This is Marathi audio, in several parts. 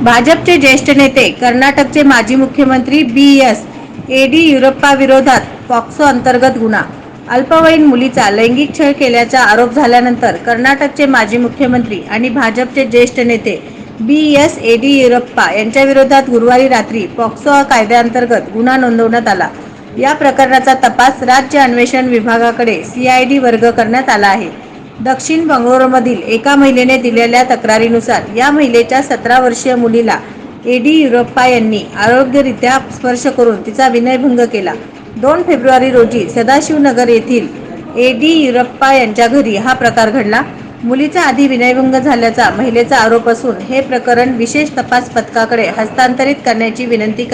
भाजपचे ज्येष्ठ नेते कर्नाटकचे माजी मुख्यमंत्री बी.एस. येडियुरप्पा विरोधात पॉक्सो अंतर्गत गुन्हा. अल्पवयीन मुलीचा लैंगिक छळ केल्याचा आरोप झाल्यानंतर कर्नाटकचे माजी मुख्यमंत्री आणि भाजपचे ज्येष्ठ नेते बी.एस. येडियुरप्पा यांच्या विरोधात गुरुवारी रात्री पॉक्सो कायद्याअंतर्गत गुन्हा नोंदवण्यात आला. या प्रकरणाचा तपास राज्य अन्वेषण विभागाकडे सीआयडी वर्ग करण्यात आला आहे. दक्षिण बंगळुरूमधील एका महिलेने दिलेल्या तक्रारीनुसार या महिलेच्या 17 वर्षीय मुलीला येडियुरप्पा यांनी अयोग्यरित्या स्पर्श करून तिचा विनयभंग केला. 2 फेब्रुवारी रोजी सदाशिवनगर येथील येडियुरप्पा यांच्या घरी हा प्रकार घडला. मुलीचा आधी विनयभंग झाल्याचा महिलेचा आरोप असून हे प्रकरण विशेष तपास पथकाकडे हस्तांतरित करण्याची विनंती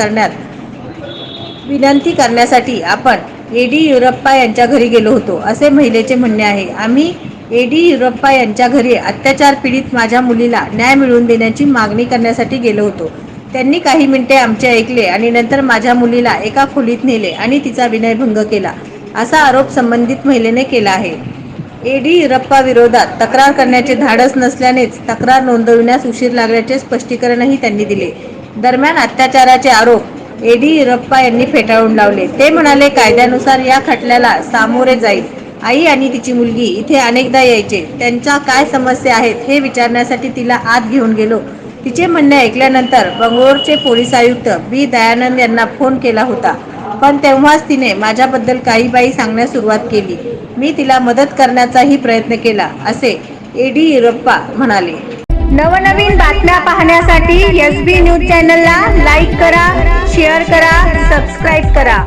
करण्यासाठी आपण येडियुरप्पा यांच्या घरी गेलो होतो, असे महिलेचे म्हणणे आहे. आम्ही येडियुरप्पा यांच्या घरी अत्याचार पीडित माझ्या मुलीला न्याय मिळवून देण्याची मागणी करण्यासाठी गेलो होतो. त्यांनी काही मिनिटे आमचे ऐकले आणि नंतर माझ्या मुलीला एका खोलीत नेले आणि तिचा विनयभंग केला, असा आरोप संबंधित महिलेने केला आहे. येडियुरप्पा विरोधात तक्रार करण्याचे धाडस नसल्यानेच तक्रार नोंदविण्यास उशीर लागल्याचे स्पष्टीकरणही त्यांनी दिले. दरम्यान अत्याचाराचे आरोप येडियुरप्पा यांनी फेटाळून लावले. ते म्हणाले, कायद्यानुसार या खटल्याला सामोरे जाईल. आई आणि तिची मुलगी इथे अनेकदा यायचे. त्यांच्या काय समस्या आहेत हे विचारण्यासाठी तिला आत घेऊन गेलो. तिचे म्हणणे ऐकल्यानंतर बंगळुरूचे पोलीस आयुक्त बी. दयानंद यांना फोन केला होता, पण तेव्हाच तिने माझ्याबद्दल काही बाई सांगण्यास सुरुवात केली. मी तिला मदत करण्याचाही प्रयत्न केला, असे येडियुरप्पा म्हणाले. नवनवीन बातम्या पाहण्यासाठी एसबी न्यूज चॅनलला लाईक करा, शेअर करा, सबस्क्राईब करा.